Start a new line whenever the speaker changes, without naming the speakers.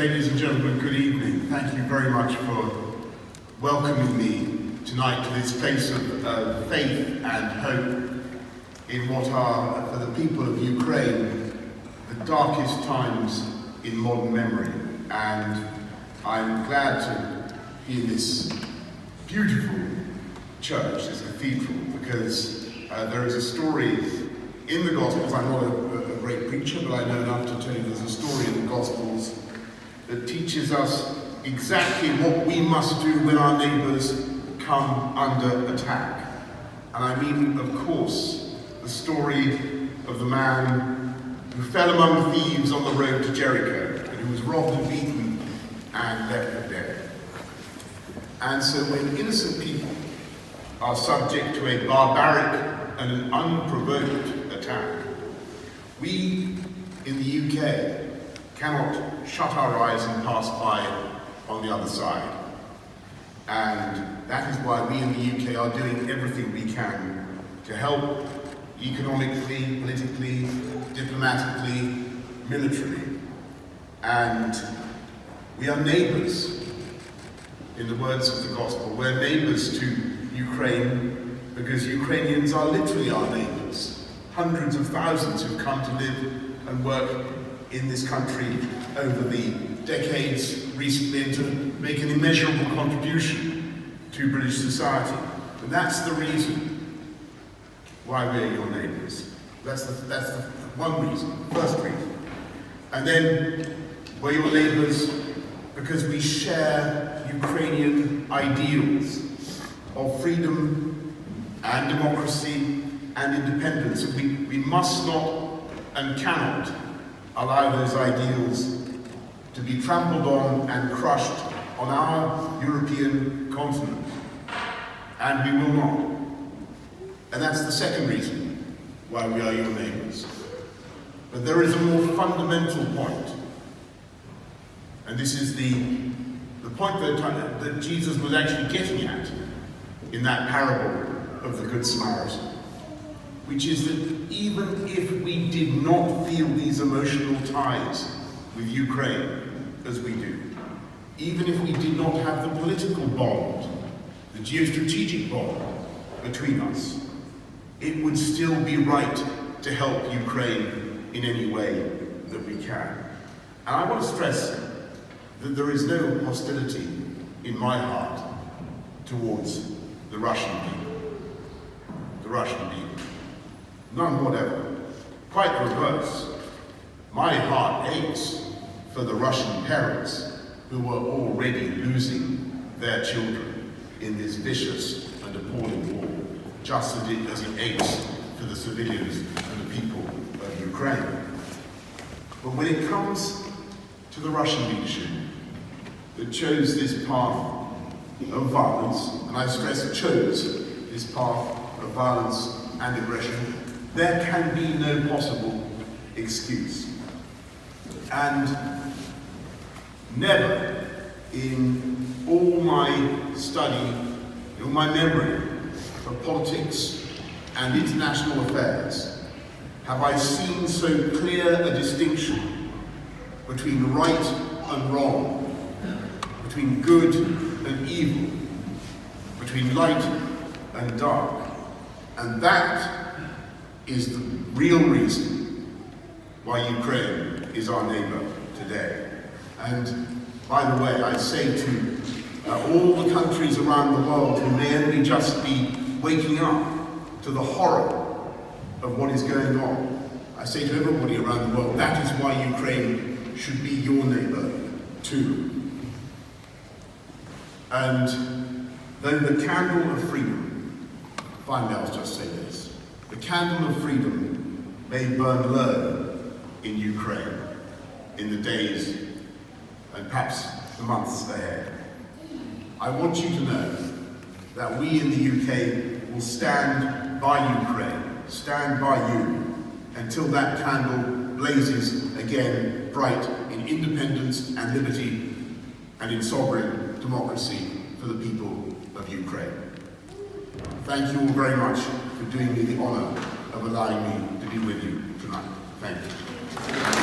ladies and gentlemen, good evening. Thank you very much for welcoming me tonight to this place of faith and hope in what are, for the people of Ukraine, the darkest times in modern memory. And I'm glad to be in this beautiful church, this cathedral, because there is a story in the Gospels. I'm not a great preacher, but I know enough to tell you there's a story in the Gospels that teaches us exactly what we must do when our neighbours come under attack. And I mean, of course, the story of the man who fell among thieves on the road to Jericho, and who was robbed and beaten and left for dead. And so when innocent people are subject to a barbaric and an unprovoked attack, we in the UK cannot shut our eyes and pass by on the other side. And that is why we in the UK are doing everything we can to help economically, politically, diplomatically, militarily. And we are neighbours, in the words of the Gospel. We're neighbours to Ukraine because Ukrainians are literally our neighbours. Hundreds of thousands who've come to live and work in this country over the decades recently, and to make an immeasurable contribution to British society. And that's the reason why we're your neighbours. That's the one reason, first reason. And then we're your neighbours because we share Ukrainian ideals of freedom and democracy and independence. And we must not and cannot allow those ideals to be trampled on and crushed on our European continent. And we will not. And that's the second reason why we are your neighbours. But there is a more fundamental point. And this is the point that Jesus was actually getting at in that parable of the Good Samaritan, which is that even if we did not feel these emotional ties with Ukraine as we do, even if we did not have the political bond, the geostrategic bond between us, it would still be right to help Ukraine in any way that we can. And I want to stress that there is no hostility in my heart towards the Russian people. The Russian people. None whatever. Quite the reverse. My heart aches for the Russian parents who were already losing their children in this vicious and appalling war, just as it aches for the civilians and the people of Ukraine. But when it comes to the Russian leadership that chose this path of violence, and I stress chose this path of violence and aggression, there can be no possible excuse. And never in all my study, in all my memory of politics and international affairs, have I seen so clear a distinction between right and wrong, between good and evil, between light and dark. And that is the real reason why Ukraine is our neighbour today. And by the way, I say to all the countries around the world who may only just be waking up to the horror of what is going on, I say to everybody around the world, that is why Ukraine should be your neighbour too. And though the candle of freedom, finally I'll just say this, the candle of freedom may burn low in Ukraine in the days and perhaps the months ahead, I want you to know that we in the UK will stand by Ukraine, stand by you, until that candle blazes again bright in independence and liberty and in sovereign democracy for the people of Ukraine. Thank you all very much for doing me the honour of allowing me to be with you tonight. Thank you.